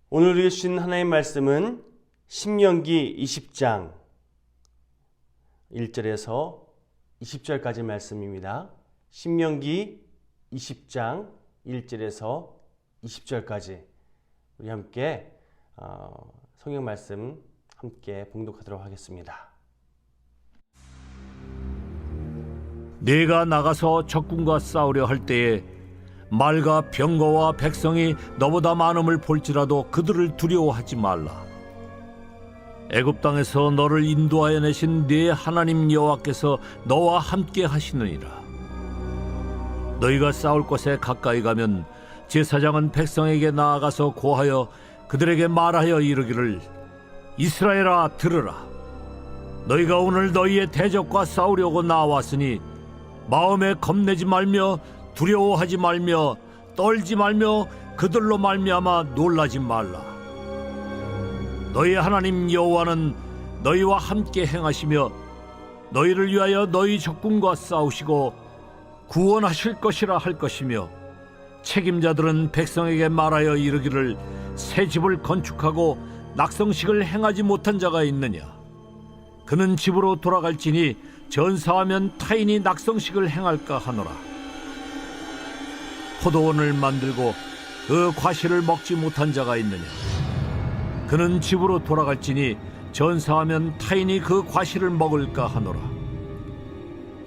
오늘 읽으신 하나님의 말씀은 신명기 20장 1절에서 20절까지 말씀입니다. 신명기 20장 1절에서 20절까지 우리 함께 성경 말씀 함께 봉독하도록 하겠습니다. 네가 나가서 적군과 싸우려 할 때에 말과 병거와 백성이 너보다 많음을 볼지라도 그들을 두려워하지 말라. 애굽 땅에서 너를 인도하여 내신 네 하나님 여호와께서 너와 함께 하시느니라. 너희가 싸울 곳에 가까이 가면 제사장은 백성에게 나아가서 고하여 그들에게 말하여 이르기를, 이스라엘아 들으라. 너희가 오늘 너희의 대적과 싸우려고 나왔으니 마음에 겁내지 말며 두려워하지 말며 떨지 말며 그들로 말미암아 놀라지 말라. 너희 하나님 여호와는 너희와 함께 행하시며 너희를 위하여 너희 적군과 싸우시고 구원하실 것이라 할 것이며, 책임자들은 백성에게 말하여 이르기를, 새 집을 건축하고 낙성식을 행하지 못한 자가 있느냐? 그는 집으로 돌아갈지니 전사하면 타인이 낙성식을 행할까 하노라. 포도원을 만들고 그 과실을 먹지 못한 자가 있느냐? 그는 집으로 돌아갈지니 전사하면 타인이 그 과실을 먹을까 하노라.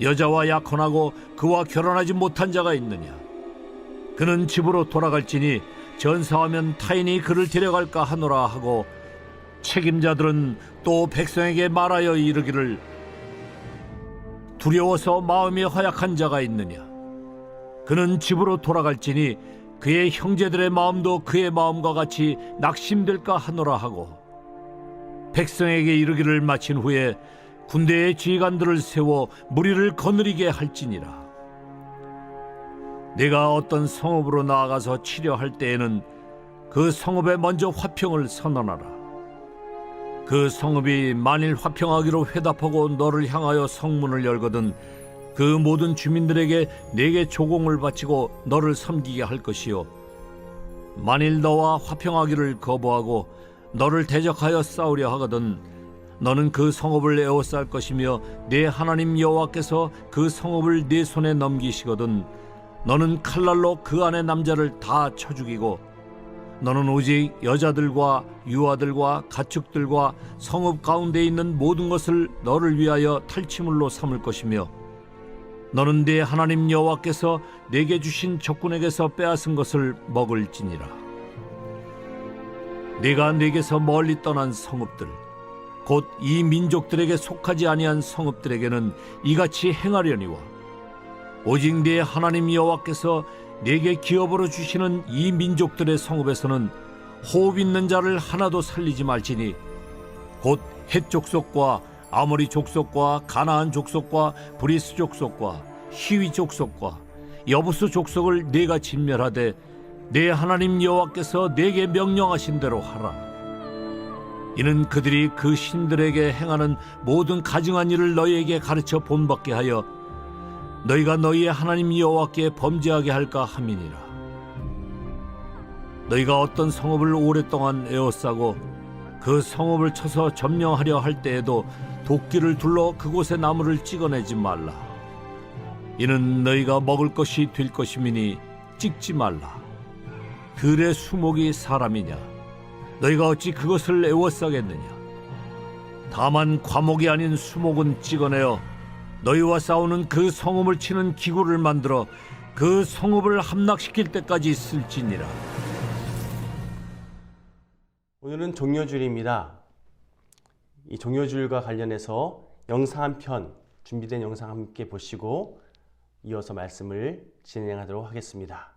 여자와 약혼하고 그와 결혼하지 못한 자가 있느냐? 그는 집으로 돌아갈지니 전사하면 타인이 그를 데려갈까 하노라 하고, 책임자들은 또 백성에게 말하여 이르기를, 두려워서 마음이 허약한 자가 있느냐? 그는 집으로 돌아갈지니 그의 형제들의 마음도 그의 마음과 같이 낙심될까 하노라 하고, 백성에게 이르기를 마친 후에 군대의 지휘관들을 세워 무리를 거느리게 할지니라. 네가 어떤 성읍으로 나아가서 치려할 때에는 그 성읍에 먼저 화평을 선언하라. 그 성읍이 만일 화평하기로 회답하고 너를 향하여 성문을 열거든 그 모든 주민들에게 네게 조공을 바치고 너를 섬기게 할 것이요, 만일 너와 화평하기를 거부하고 너를 대적하여 싸우려 하거든 너는 그 성읍을 에워쌀 것이며 네 하나님 여호와께서 그 성읍을 네 손에 넘기시거든 너는 칼날로 그 안의 남자를 다 쳐 죽이고, 너는 오직 여자들과 유아들과 가축들과 성읍 가운데 있는 모든 것을 너를 위하여 탈취물로 삼을 것이며, 너는 네 하나님 여호와께서 네게 주신 적군에게서 빼앗은 것을 먹을지니라. 네가 네게서 멀리 떠난 성읍들, 곧 이 민족들에게 속하지 아니한 성읍들에게는 이같이 행하려니와, 오직 네 하나님 여호와께서 네게 기업으로 주시는 이 민족들의 성읍에서는 호흡 있는 자를 하나도 살리지 말지니, 곧 헷 족속과 아모리 족속과 가나안 족속과 브리스 족속과 히위 족속과 여부스 족속을 네가 진멸하되 네 하나님 여호와께서 네게 명령하신 대로 하라. 이는 그들이 그 신들에게 행하는 모든 가증한 일을 너희에게 가르쳐 본받게 하여 너희가 너희의 하나님 여호와께 범죄하게 할까 함이니라. 너희가 어떤 성읍을 오랫동안 에워싸고 그 성읍을 쳐서 점령하려 할 때에도 도끼를 둘러 그곳의 나무를 찍어내지 말라. 이는 너희가 먹을 것이 될 것임이니 찍지 말라. 들의 수목이 사람이냐? 너희가 어찌 그것을 에워싸겠느냐? 다만 과목이 아닌 수목은 찍어내어 너희와 싸우는 그 성읍을 치는 기구를 만들어 그 성읍을 함락시킬 때까지 쓸지니라. 오늘은 종려주일입니다. 이 종려주일과 관련해서 영상 한 편 준비된 영상 함께 보시고 이어서 말씀을 진행하도록 하겠습니다.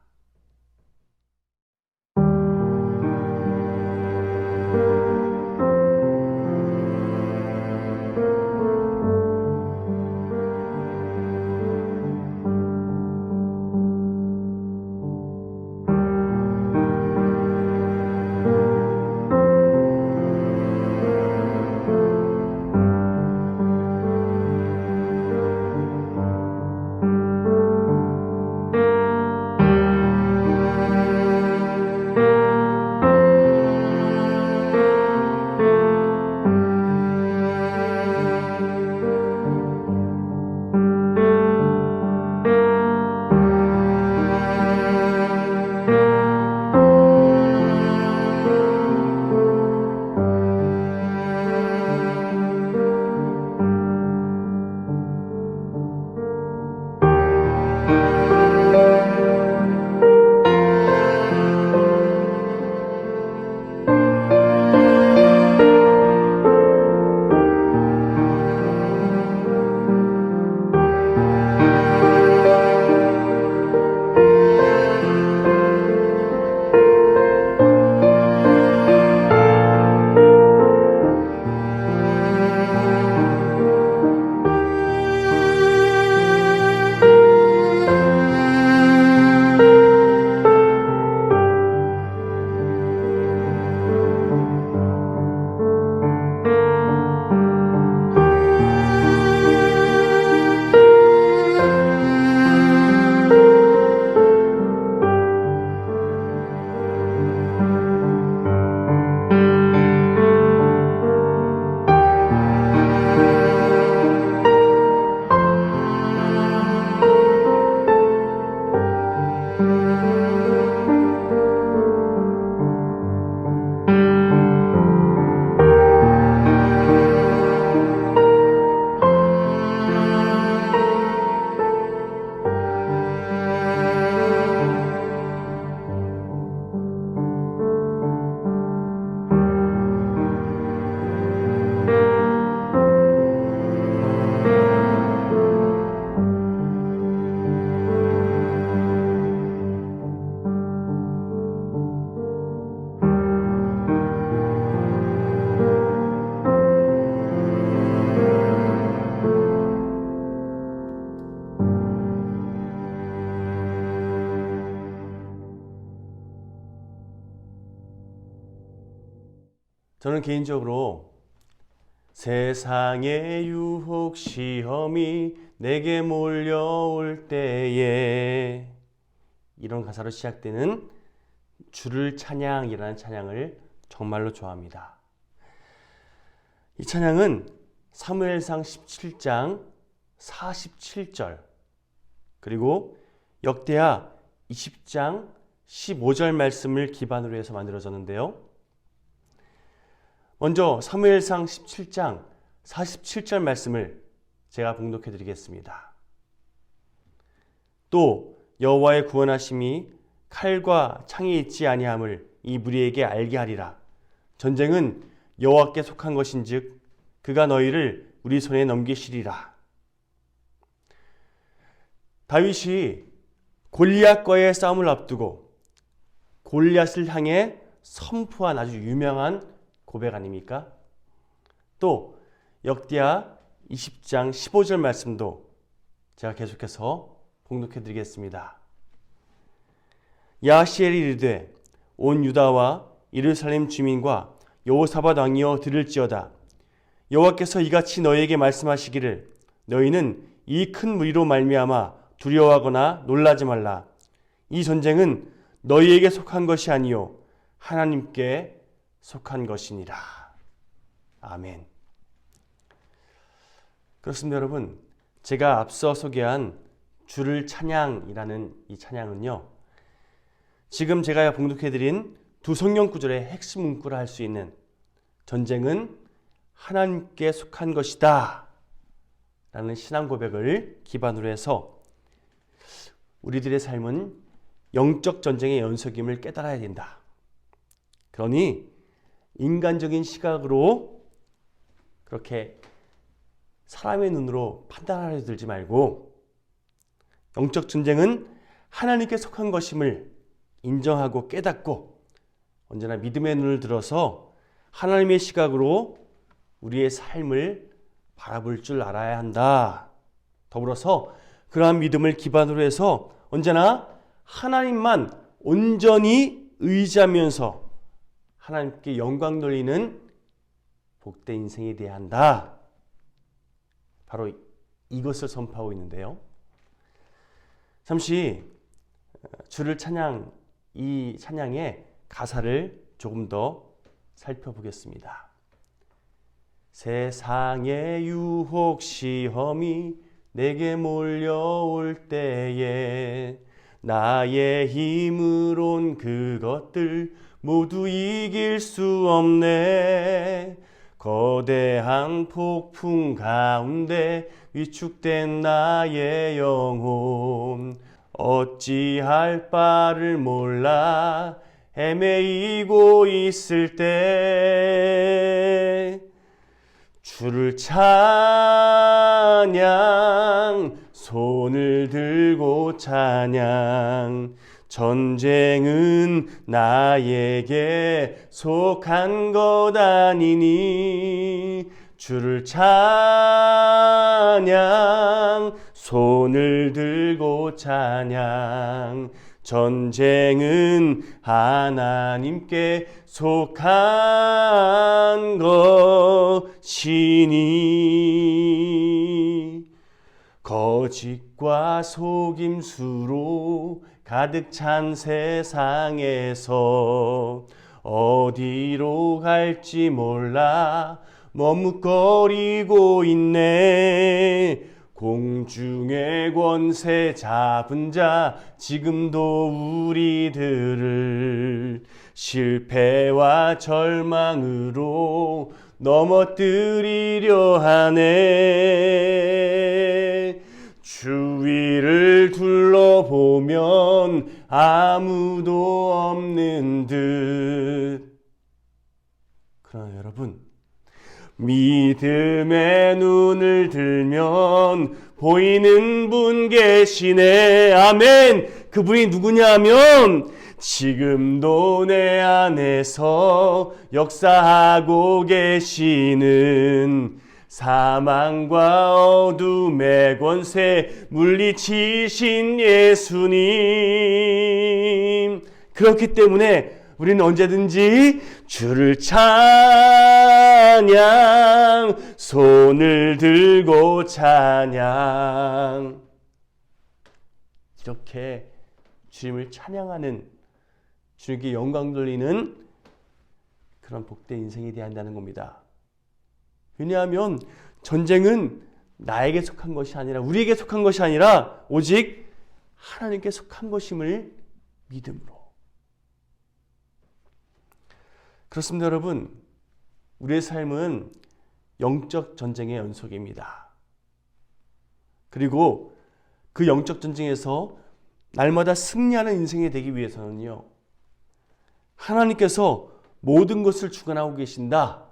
저는 개인적으로 세상의 유혹 시험이 내게 몰려올 때에 이런 가사로 시작되는 주를 찬양이라는 찬양을 정말로 좋아합니다. 이 찬양은 사무엘상 17장 47절 그리고 역대하 20장 15절 말씀을 기반으로 해서 만들어졌는데요. 먼저 사무엘상 17장 47절 말씀을 제가 봉독해 드리겠습니다. 또 여호와의 구원하심이 칼과 창에 있지 아니함을 이 무리에게 알게 하리라. 전쟁은 여호와께 속한 것인즉 그가 너희를 우리 손에 넘기시리라. 다윗이 골리앗과의 싸움을 앞두고 골리앗을 향해 선포한 아주 유명한 고백 아닙니까? 또 역대하 20장 15절 말씀도 제가 계속해서 봉독해 드리겠습니다. 야하시엘이 이르되 온 유다와 예루살렘 주민과 여호사밧 왕이여 들을지어다. 여호와께서 이같이 너희에게 말씀하시기를 너희는 이 큰 무리로 말미암아 두려워하거나 놀라지 말라. 이 전쟁은 너희에게 속한 것이 아니요 하나님께 속한 것이니라. 아멘. 그렇습니다, 여러분. 제가 앞서 소개한 주를 찬양이라는 이 찬양은요, 지금 제가 봉독해드린 두 성경 구절의 핵심 문구라 할 수 있는 전쟁은 하나님께 속한 것이다 라는 신앙 고백을 기반으로 해서 우리들의 삶은 영적 전쟁의 연속임을 깨달아야 된다. 그러니 인간적인 시각으로 그렇게 사람의 눈으로 판단하려 들지 말고 영적 전쟁은 하나님께 속한 것임을 인정하고 깨닫고 언제나 믿음의 눈을 들어서 하나님의 시각으로 우리의 삶을 바라볼 줄 알아야 한다. 더불어서 그러한 믿음을 기반으로 해서 언제나 하나님만 온전히 의지하면서 하나님께 영광 돌리는 복된 인생이 되어야 한다. 바로 이것을 선포하고 있는데요. 잠시 주를 찬양, 이 찬양의 가사를 조금 더 살펴보겠습니다. 세상의 유혹 시험이 내게 몰려올 때에 나의 힘으론 그것들 모두 이길 수 없네. 거대한 폭풍 가운데 위축된 나의 영혼 어찌할 바를 몰라 헤매이고 있을 때 주를 찬양 손을 들고 찬양 전쟁은 나에게 속한 것 아니니 주를 찬양 손을 들고 찬양 전쟁은 하나님께 속한 것이니 거짓과 속임수로 가득 찬 세상에서 어디로 갈지 몰라 머뭇거리고 있네. 공중의 권세 잡은 자 지금도 우리들을 실패와 절망으로 넘어뜨리려 하네. 주위를 둘러보면 아무도 없는 듯. 그러나 여러분, 믿음의 눈을 들면 보이는 분 계시네. 아멘. 그분이 누구냐 하면 지금도 내 안에서 역사하고 계시는 사망과 어둠의 권세 물리치신 예수님. 그렇기 때문에 우리는 언제든지 주를 찬양, 손을 들고 찬양. 이렇게 주님을 찬양하는, 주님께 영광 돌리는 그런 복된 인생이 되어야 한다는 겁니다. 왜냐하면 전쟁은 나에게 속한 것이 아니라, 우리에게 속한 것이 아니라 오직 하나님께 속한 것임을 믿음으로. 그렇습니다, 여러분. 우리의 삶은 영적 전쟁의 연속입니다. 그리고 그 영적 전쟁에서 날마다 승리하는 인생이 되기 위해서는요, 하나님께서 모든 것을 주관하고 계신다,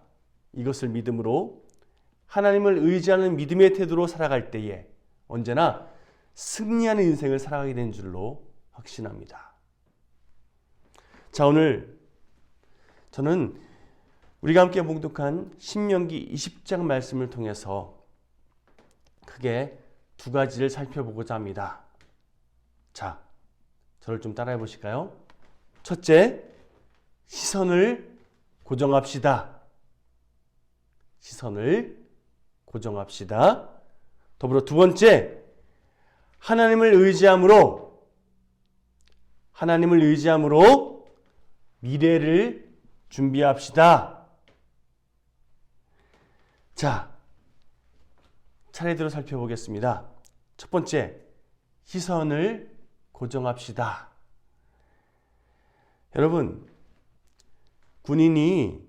이것을 믿음으로 하나님을 의지하는 믿음의 태도로 살아갈 때에 언제나 승리하는 인생을 살아가게 된 줄로 확신합니다. 자, 오늘 저는 우리가 함께 봉독한 신명기 20장 말씀을 통해서 크게 두 가지를 살펴보고자 합니다. 자, 저를 좀 따라해 보실까요? 첫째, 시선을 고정합시다. 시선을 고정합시다. 더불어 두 번째, 하나님을 의지함으로 미래를 준비합시다. 자, 차례대로 살펴보겠습니다. 첫 번째, 시선을 고정합시다. 여러분, 군인이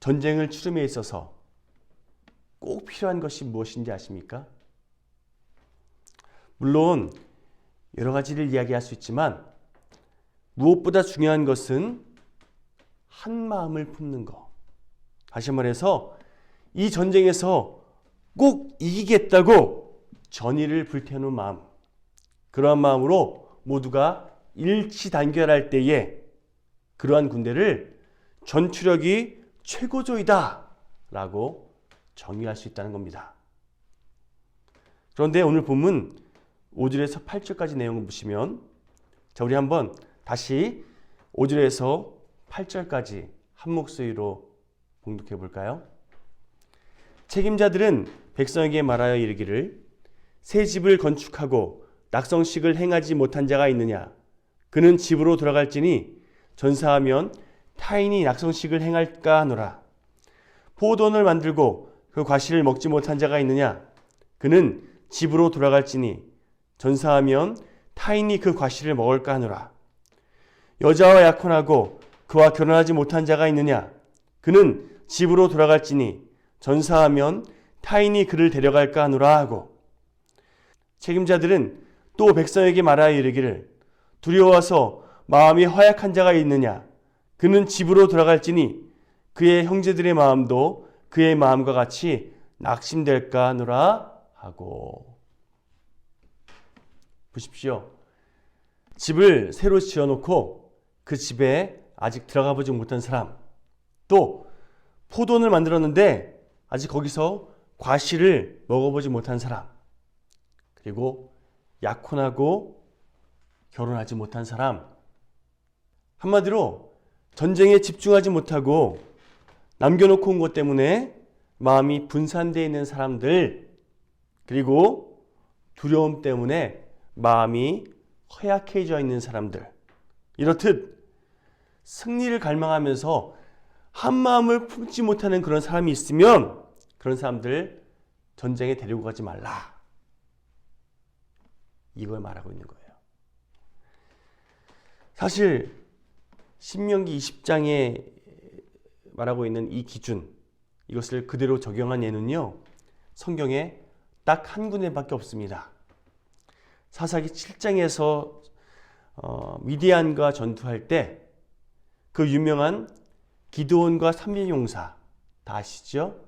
전쟁을 치름에 있어서 꼭 필요한 것이 무엇인지 아십니까? 물론 여러 가지를 이야기할 수 있지만 무엇보다 중요한 것은 한 마음을 품는 것. 다시 말해서 이 전쟁에서 꼭 이기겠다고 전의를 불태우는 마음. 그러한 마음으로 모두가 일치단결할 때에 그러한 군대를 전투력이 최고조이다 라고 정의할 수 있다는 겁니다. 그런데 오늘 본문 5절에서 8절까지 내용을 보시면, 자, 우리 한번 다시 5절에서 8절까지 한 목소리로 봉독해 볼까요? 책임자들은 백성에게 말하여 이르기를, 새 집을 건축하고 낙성식을 행하지 못한 자가 있느냐? 그는 집으로 돌아갈지니 전사하면 타인이 낙성식을 행할까 하노라. 포도원을 만들고 그 과실을 먹지 못한 자가 있느냐? 그는 집으로 돌아갈지니 전사하면 타인이 그 과실을 먹을까 하노라. 여자와 약혼하고 그와 결혼하지 못한 자가 있느냐? 그는 집으로 돌아갈지니 전사하면 타인이 그를 데려갈까 하노라 하고, 책임자들은 또 백성에게 말하여 이르기를, 두려워서 마음이 허약한 자가 있느냐? 그는 집으로 돌아갈지니 그의 형제들의 마음도 그의 마음과 같이 낙심될까 하노라 하고. 보십시오. 집을 새로 지어놓고 그 집에 아직 들어가 보지 못한 사람, 또 포도원을 만들었는데 아직 거기서 과실을 먹어보지 못한 사람, 그리고 약혼하고 결혼하지 못한 사람, 한마디로 전쟁에 집중하지 못하고 남겨놓고 온 것 때문에 마음이 분산되어 있는 사람들, 그리고 두려움 때문에 마음이 허약해져 있는 사람들, 이렇듯 승리를 갈망하면서 한 마음을 품지 못하는 그런 사람이 있으면 그런 사람들 전쟁에 데리고 가지 말라, 이걸 말하고 있는 거예요. 사실 신명기 20장에 말하고 있는 이 기준, 이것을 그대로 적용한 예는요, 성경에 딱 한 군데밖에 없습니다. 사사기 7장에서 미디안과 전투할 때 그 유명한 기드온과 300용사 다 아시죠?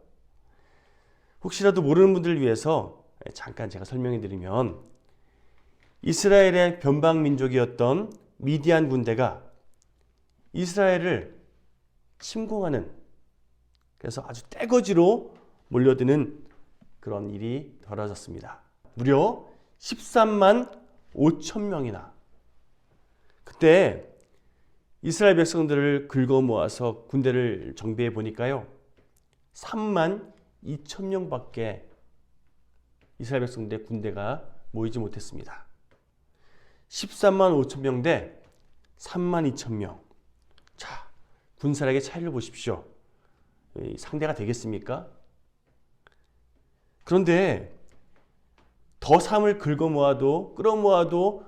혹시라도 모르는 분들을 위해서 잠깐 제가 설명해 드리면, 이스라엘의 변방 민족이었던 미디안 군대가 이스라엘을 침공하는, 그래서 아주 떼거지로 몰려드는 그런 일이 벌어졌습니다. 무려 13만 5천 명이나. 그때 이스라엘 백성들을 긁어 모아서 군대를 정비해 보니까요. 3만 2천 명밖에 이스라엘 백성들의 군대가 모이지 못했습니다. 13만 5천 명 대 3만 2천 명. 자, 군사력의 차이를 보십시오. 상대가 되겠습니까? 그런데 더 삶을 긁어 모아도 끌어모아도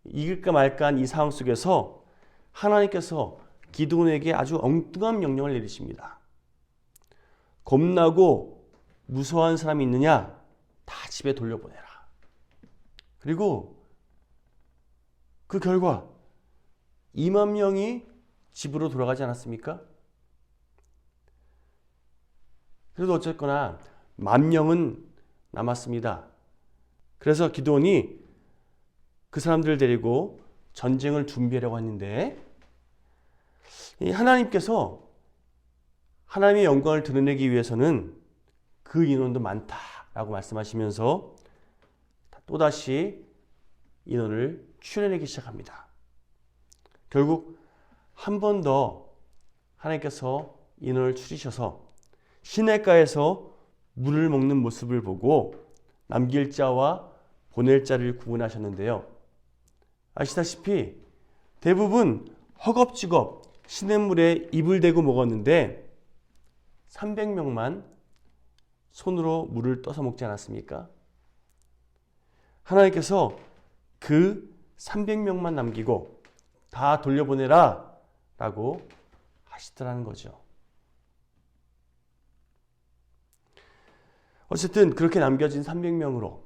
이길까 말까한 이 상황 속에서 하나님께서 기드온에게 아주 엉뚱한 명령을 내리십니다. 겁나고 무서워하는 사람이 있느냐? 다 집에 돌려보내라. 그리고 그 결과 2만 명이 집으로 돌아가지 않았습니까? 그래도 어쨌거나 10,000명은 남았습니다. 그래서 기드온이 그 사람들을 데리고 전쟁을 준비하려고 했는데 하나님께서 하나님의 영광을 드러내기 위해서는 그 인원도 많다라고 말씀하시면서 또다시 인원을 줄여내기 시작합니다. 결국 한 번 더 하나님께서 인원을 줄이셔서 시냇가에서 물을 먹는 모습을 보고 남길 자와 보낼 자를 구분하셨는데요. 아시다시피 대부분 허겁지겁 시냇물에 입을 대고 먹었는데 300명만 손으로 물을 떠서 먹지 않았습니까? 하나님께서 그 300명만 남기고 다 돌려보내라 라고 하시더라는 거죠. 어쨌든 그렇게 남겨진 300명으로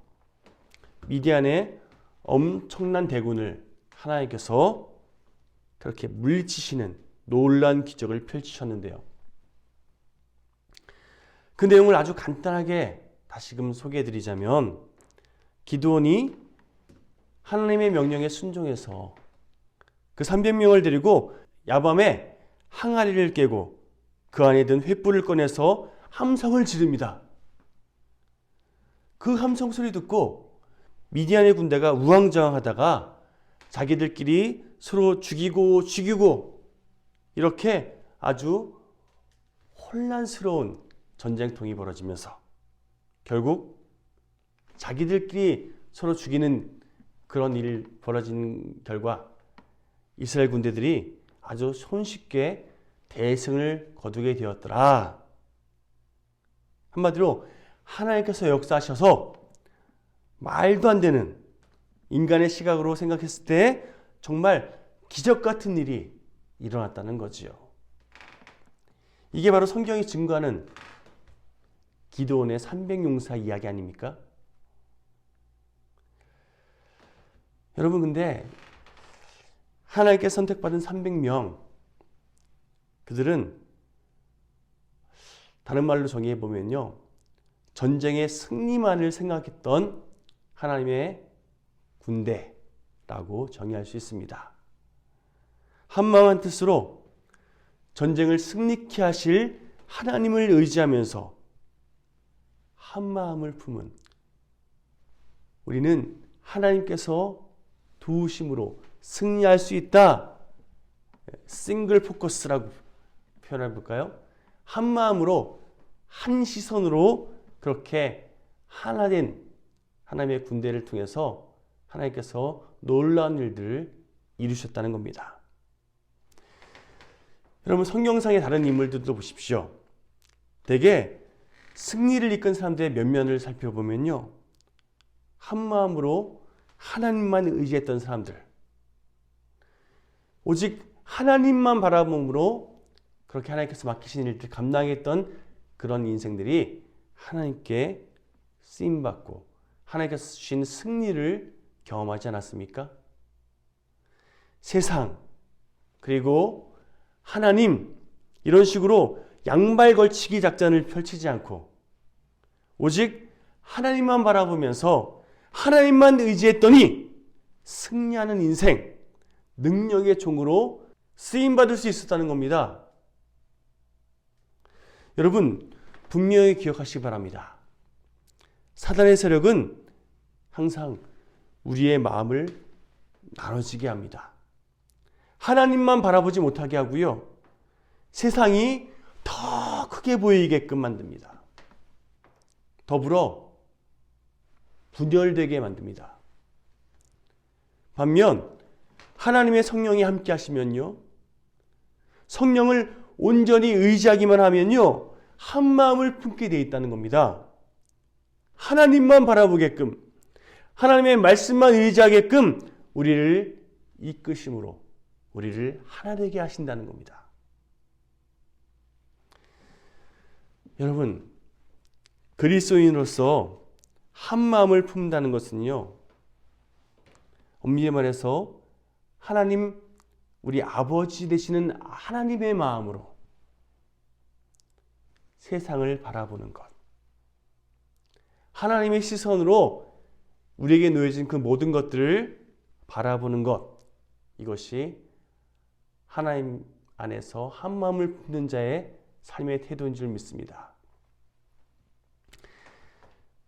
미디안의 엄청난 대군을 하나님께서 그렇게 물리치시는 놀라운 기적을 펼치셨는데요. 그 내용을 아주 간단하게 다시금 소개해드리자면 기드온이 하나님의 명령에 순종해서 그 300명을 데리고 야밤에 항아리를 깨고 그 안에 든 횃불을 꺼내서 함성을 지릅니다. 그 함성 소리 듣고 미디안의 군대가 우왕좌왕하다가 자기들끼리 서로 죽이고 이렇게 아주 혼란스러운 전쟁통이 벌어지면서 결국 자기들끼리 서로 죽이는 그런 일이 벌어진 결과 이스라엘 군대들이 아주 손쉽게 대승을 거두게 되었더라. 한마디로 하나님께서 역사하셔서 말도 안 되는 인간의 시각으로 생각했을 때 정말 기적 같은 일이 일어났다는 거지요. 이게 바로 성경이 증거하는 기드온의 300용사 이야기 아닙니까? 여러분 근데 하나님께 선택받은 300명 그들은 다른 말로 정의해 보면요. 전쟁의 승리만을 생각했던 하나님의 군대라고 정의할 수 있습니다. 한마음 뜻으로 전쟁을 승리케 하실 하나님을 의지하면서 한마음을 품은 우리는 하나님께서 도우심으로 승리할 수 있다. 싱글 포커스라고 표현해 볼까요? 한마음으로 한 시선으로 그렇게 하나된 하나님의 군대를 통해서 하나님께서 놀라운 일들을 이루셨다는 겁니다. 여러분 성경상의 다른 인물들도 보십시오. 대개 승리를 이끈 사람들의 면면을 살펴보면요. 한마음으로 하나님만 의지했던 사람들. 오직 하나님만 바라봄으로 그렇게 하나님께서 맡기신 일들 감당했던 그런 인생들이 하나님께 쓰임받고 하나님께서 주신 승리를 경험하지 않았습니까? 세상 그리고 하나님 이런 식으로 양발 걸치기 작전을 펼치지 않고 오직 하나님만 바라보면서 하나님만 의지했더니 승리하는 인생, 능력의 종으로 쓰임받을 수 있었다는 겁니다. 여러분 분명히 기억하시기 바랍니다. 사단의 세력은 항상 우리의 마음을 나눠지게 합니다. 하나님만 바라보지 못하게 하고요. 세상이 더 크게 보이게끔 만듭니다. 더불어 분열되게 만듭니다. 반면 하나님의 성령이 함께 하시면요. 성령을 온전히 의지하기만 하면요. 한 마음을 품게 되어 있다는 겁니다. 하나님만 바라보게끔, 하나님의 말씀만 의지하게끔 우리를 이끄심으로 우리를 하나 되게 하신다는 겁니다. 여러분, 그리스도인으로서 한 마음을 품는다는 것은요. 엄밀히 말해서 하나님, 우리 아버지 되시는 하나님의 마음으로 세상을 바라보는 것. 하나님의 시선으로 우리에게 놓여진 그 모든 것들을 바라보는 것. 이것이 하나님 안에서 한 마음을 품는 자의 삶의 태도인 줄 믿습니다.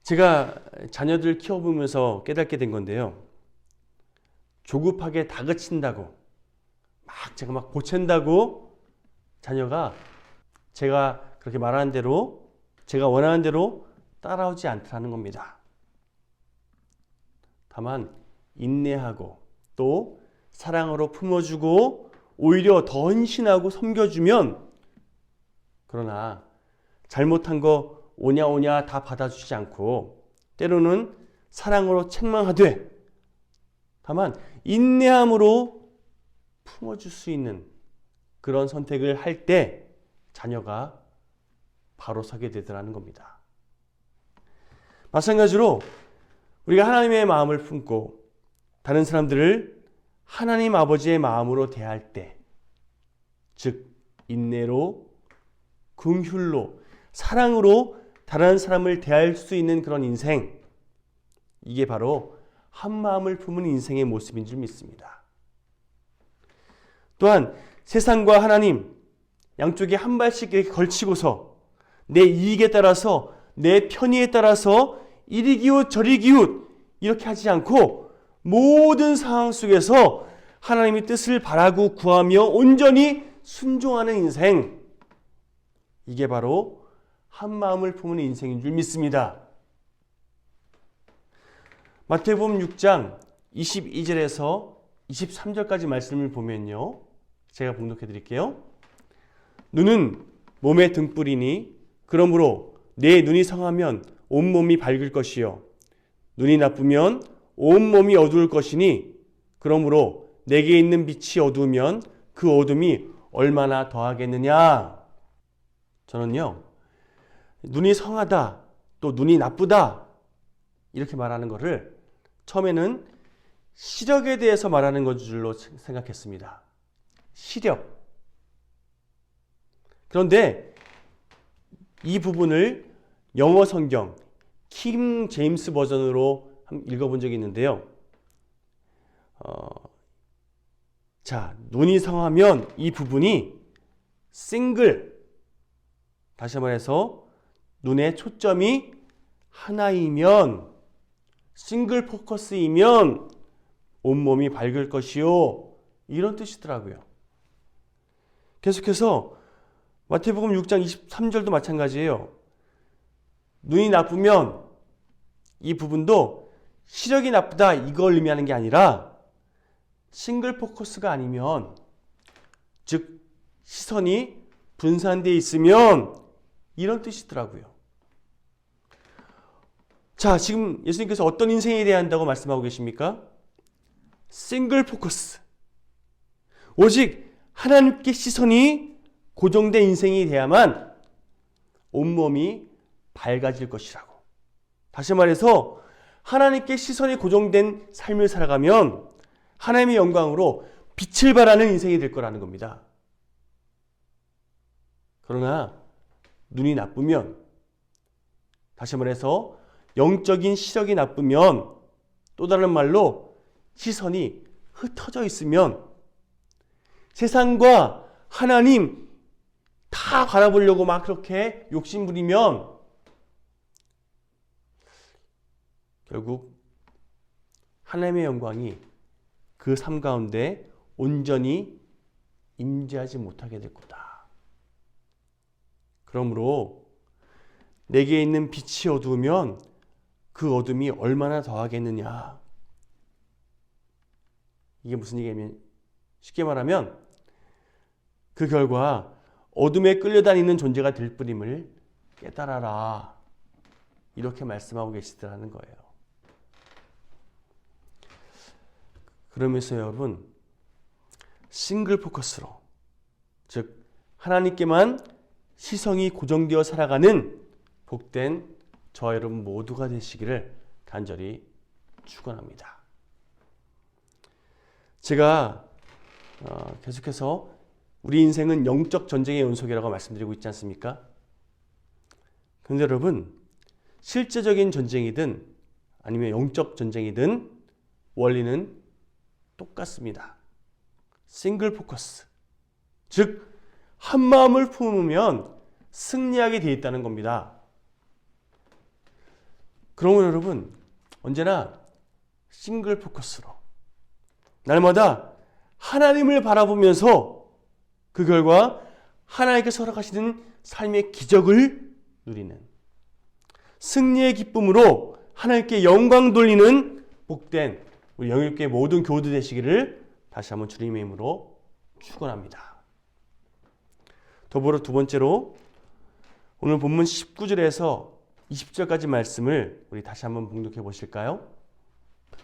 제가 자녀들 키워보면서 깨닫게 된 건데요. 조급하게 다그친다고 제가 막 보챈다고 자녀가 제가 그렇게 말하는 대로, 제가 원하는 대로 따라오지 않다는 겁니다. 다만 인내하고 또 사랑으로 품어주고 오히려 더 헌신하고 섬겨주면, 그러나 잘못한 거 오냐 다 받아주지 않고 때로는 사랑으로 책망하되 다만 인내함으로 품어줄 수 있는 그런 선택을 할 때 자녀가 바로 서게 되더라는 겁니다. 마찬가지로 우리가 하나님의 마음을 품고 다른 사람들을 하나님 아버지의 마음으로 대할 때, 즉 인내로, 긍휼로, 사랑으로 다른 사람을 대할 수 있는 그런 인생, 이게 바로 한 마음을 품은 인생의 모습인 줄 믿습니다. 또한 세상과 하나님 양쪽에 한 발씩 이렇게 걸치고서 내 이익에 따라서, 내 편의에 따라서 이리 기웃 저리 기웃 이렇게 하지 않고 모든 상황 속에서 하나님의 뜻을 바라고 구하며 온전히 순종하는 인생, 이게 바로 한 마음을 품은 인생인 줄 믿습니다. 마태복음 6장 22절에서 23절까지 말씀을 보면요. 제가 봉독해 드릴게요. 눈은 몸의 등불이니 그러므로 내 눈이 성하면 온몸이 밝을 것이요 눈이 나쁘면 온몸이 어두울 것이니 그러므로 내게 있는 빛이 어두우면 그 어둠이 얼마나 더하겠느냐. 저는요, 눈이 성하다, 또 눈이 나쁘다 이렇게 말하는 것을 처음에는 시력에 대해서 말하는 것 줄로 생각했습니다. 시력. 그런데 이 부분을 영어 성경 킹 제임스 버전으로 읽어본 적이 있는데요. 눈이 성하면 이 부분이 싱글, 다시 말해서 눈의 초점이 하나이면, 싱글 포커스이면 온몸이 밝을 것이요, 이런 뜻이더라고요. 계속해서 마태복음 6장 23절도 마찬가지예요. 눈이 나쁘면 이 부분도 시력이 나쁘다 이걸 의미하는 게 아니라 싱글 포커스가 아니면, 즉 시선이 분산되어 있으면, 이런 뜻이더라고요. 자, 지금 예수님께서 어떤 인생에 대해야 한다고 말씀하고 계십니까? 싱글 포커스. 오직 하나님께 시선이 고정된 인생이 돼야만 온몸이 밝아질 것이라고. 다시 말해서 하나님께 시선이 고정된 삶을 살아가면 하나님의 영광으로 빛을 발하는 인생이 될 거라는 겁니다. 그러나 눈이 나쁘면, 다시 말해서 영적인 시력이 나쁘면, 또 다른 말로 시선이 흩어져 있으면 세상과 하나님 다 바라보려고 막 그렇게 욕심부리면 결국 하나님의 영광이 그 삶 가운데 온전히 임재하지 못하게 될 거다. 그러므로 내게 있는 빛이 어두우면 그 어둠이 얼마나 더하겠느냐. 이게 무슨 얘기냐면 쉽게 말하면 그 결과 어둠에 끌려다니는 존재가 될 뿐임을 깨달아라. 이렇게 말씀하고 계시더라는 거예요. 그러면서 여러분 싱글 포커스로, 즉 하나님께만 시선이 고정되어 살아가는 복된 저와 여러분 모두가 되시기를 간절히 축원합니다. 제가 계속해서 우리 인생은 영적 전쟁의 연속이라고 말씀드리고 있지 않습니까? 그런데 여러분, 실제적인 전쟁이든 아니면 영적 전쟁이든 원리는 똑같습니다. 싱글 포커스, 즉 한 마음을 품으면 승리하게 되어 있다는 겁니다. 그러면 여러분 언제나 싱글 포커스로 날마다 하나님을 바라보면서 그 결과 하나님께서 허락하시는 삶의 기적을 누리는, 승리의 기쁨으로 하나님께 영광 돌리는 복된 우리 영일교회 모든 교우들 되시기를 다시 한번 주님의 이름으로 축원합니다. 더불어 두 번째로 오늘 본문 19절에서 20절까지 말씀을 우리 다시 한번 봉독해 보실까요?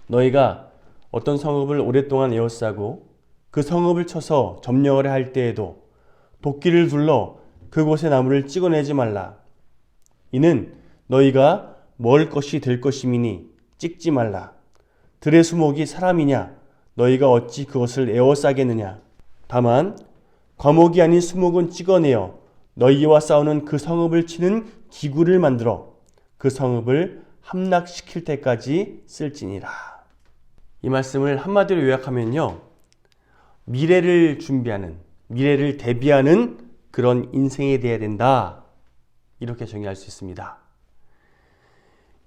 너희가 어떤 성읍을 오랫동안 에워싸고 그 성읍을 쳐서 점령을 할 때에도 도끼를 둘러 그곳의 나무를 찍어내지 말라. 이는 너희가 먹을 것이 될 것임이니 찍지 말라. 들의 수목이 사람이냐? 너희가 어찌 그것을 에워싸겠느냐? 다만 과목이 아닌 수목은 찍어내어 너희와 싸우는 그 성읍을 치는 기구를 만들어 그 성읍을 함락시킬 때까지 쓸지니라. 이 말씀을 한마디로 요약하면요, 미래를 준비하는, 미래를 대비하는 그런 인생이 되어야 된다, 이렇게 정의할 수 있습니다.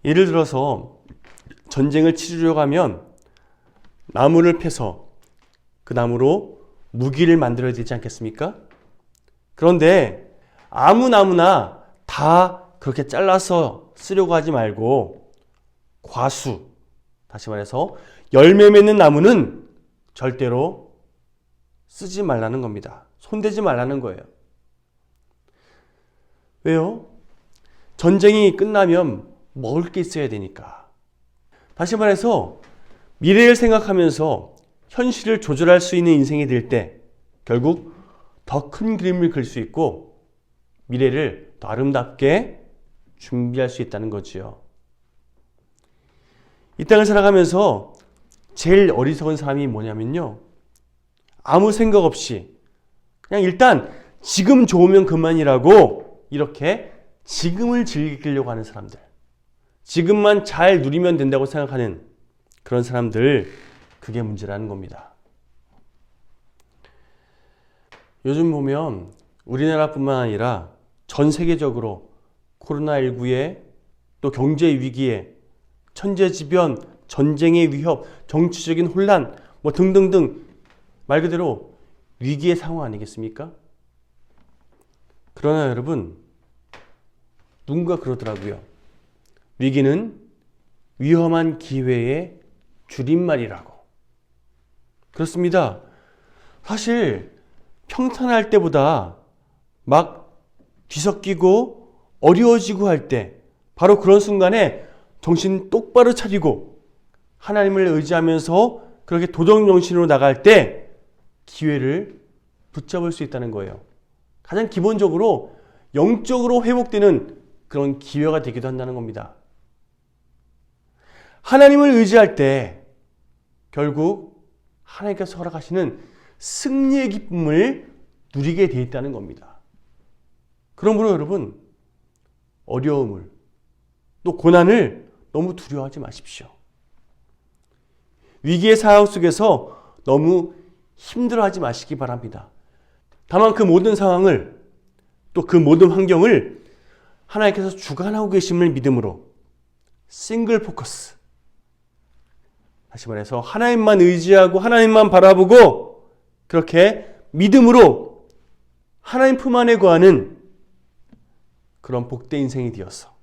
예를 들어서 전쟁을 치르려고 하면 나무를 패서 그 나무로 무기를 만들어야 되지 않겠습니까? 그런데 아무 나무나 다 그렇게 잘라서 쓰려고 하지 말고 과수, 다시 말해서 열매 맺는 나무는 절대로 쓰지 말라는 겁니다. 손대지 말라는 거예요. 왜요? 전쟁이 끝나면 먹을 게 있어야 되니까. 다시 말해서 미래를 생각하면서 현실을 조절할 수 있는 인생이 될 때 결국 더 큰 그림을 그릴 수 있고 미래를 더 아름답게 준비할 수 있다는 거지요. 이 땅을 살아가면서 제일 어리석은 사람이 뭐냐면요, 아무 생각 없이 그냥 일단 지금 좋으면 그만이라고 이렇게 지금을 즐기려고 하는 사람들, 지금만 잘 누리면 된다고 생각하는 그런 사람들, 그게 문제라는 겁니다. 요즘 보면 우리나라뿐만 아니라 전 세계적으로 코로나19에 또 경제 위기에 천재지변, 전쟁의 위협, 정치적인 혼란 뭐 등등등 말 그대로 위기의 상황 아니겠습니까? 그러나 여러분, 누군가 그러더라고요. 위기는 위험한 기회의 줄임말이라고. 그렇습니다. 사실 평탄할 때보다 막 뒤섞이고 어려워지고 할 때, 바로 그런 순간에 정신 똑바로 차리고 하나님을 의지하면서 그렇게 도덕정신으로 나갈 때 기회를 붙잡을 수 있다는 거예요. 가장 기본적으로 영적으로 회복되는 그런 기회가 되기도 한다는 겁니다. 하나님을 의지할 때 결국 하나님께서 허락하시는 승리의 기쁨을 누리게 되어 있다는 겁니다. 그러므로 여러분, 어려움을 또 고난을 너무 두려워하지 마십시오. 위기의 상황 속에서 너무 힘들어하지 마시기 바랍니다. 다만 그 모든 상황을, 또 그 모든 환경을 하나님께서 주관하고 계심을 믿음으로 싱글 포커스, 다시 말해서 하나님만 의지하고 하나님만 바라보고 그렇게 믿음으로 하나님 품 안에 거하는 그런 복된 인생이 되었어.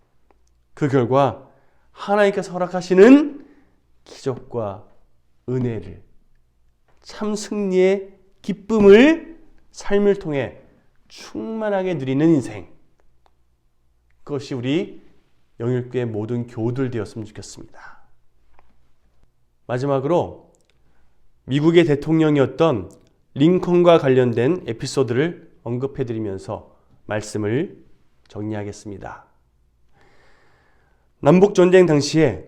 그 결과 하나님께서 허락하시는 기적과 은혜를, 참 승리의 기쁨을 삶을 통해 충만하게 누리는 인생, 그것이 우리 영일교회 모든 교우들 되었으면 좋겠습니다. 마지막으로 미국의 대통령이었던 링컨과 관련된 에피소드를 언급해드리면서 말씀을 정리하겠습니다. 남북전쟁 당시에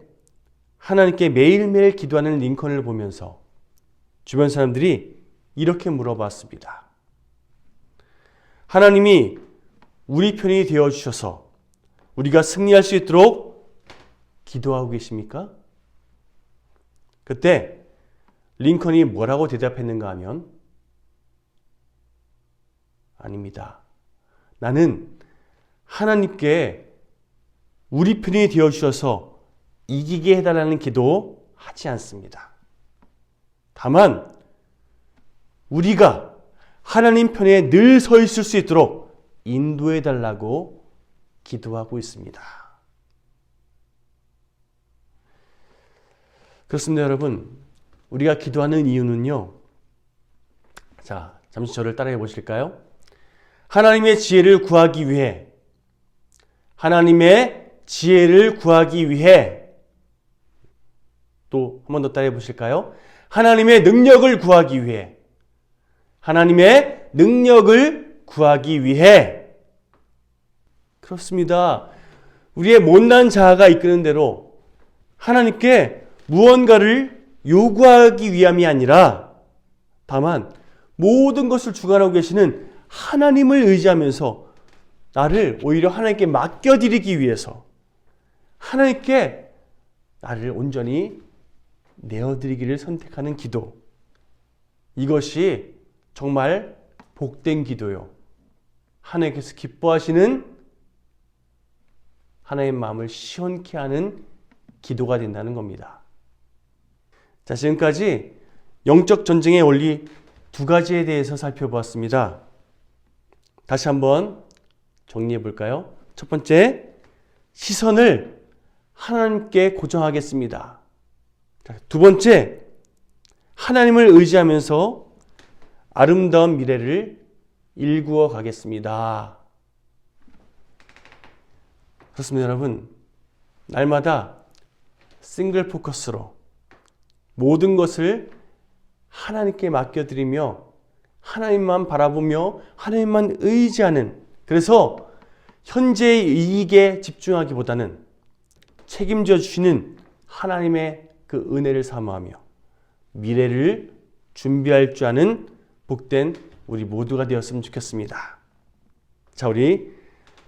하나님께 매일매일 기도하는 링컨을 보면서 주변 사람들이 이렇게 물어봤습니다. 하나님이 우리 편이 되어주셔서 우리가 승리할 수 있도록 기도하고 계십니까? 그때 링컨이 뭐라고 대답했는가 하면, 아닙니다. 나는 하나님께 우리 편이 되어주셔서 이기게 해달라는 기도 하지 않습니다. 다만 우리가 하나님 편에 늘 서 있을 수 있도록 인도해달라고 기도하고 있습니다. 그렇습니다, 여러분. 우리가 기도하는 이유는요. 자, 잠시 저를 따라해 보실까요? 하나님의 지혜를 구하기 위해, 하나님의 지혜를 구하기 위해, 또 한 번 더 따라해 보실까요? 하나님의 능력을 구하기 위해, 하나님의 능력을 구하기 위해. 그렇습니다. 우리의 못난 자아가 이끄는 대로 하나님께 무언가를 요구하기 위함이 아니라, 다만 모든 것을 주관하고 계시는 하나님을 의지하면서 나를 오히려 하나님께 맡겨드리기 위해서 하나님께 나를 온전히 내어드리기를 선택하는 기도, 이것이 정말 복된 기도요, 하나님께서 기뻐하시는, 하나님의 마음을 시원케 하는 기도가 된다는 겁니다. 자, 지금까지 영적 전쟁의 원리 두 가지에 대해서 살펴보았습니다. 다시 한번 정리해 볼까요? 첫 번째, 시선을 하나님께 고정하겠습니다. 두 번째, 하나님을 의지하면서 아름다운 미래를 일구어 가겠습니다. 그렇습니다, 여러분. 날마다 싱글 포커스로 모든 것을 하나님께 맡겨드리며 하나님만 바라보며 하나님만 의지하는, 그래서 현재의 이익에 집중하기보다는 책임져 주시는 하나님의 그 은혜를 사모하며 미래를 준비할 줄 아는 복된 우리 모두가 되었으면 좋겠습니다. 자, 우리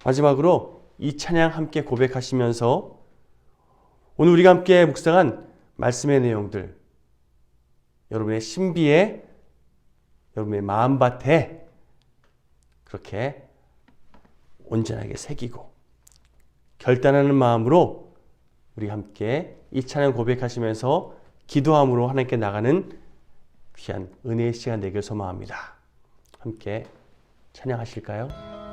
마지막으로 이 찬양 함께 고백하시면서 오늘 우리가 함께 묵상한 말씀의 내용들, 여러분의 신비에, 여러분의 마음밭에 그렇게 온전하게 새기고 결단하는 마음으로 우리 함께 이 찬양 고백하시면서 기도함으로 하나님께 나가는 귀한 은혜의 시간 되길 소망합니다. 함께 찬양하실까요?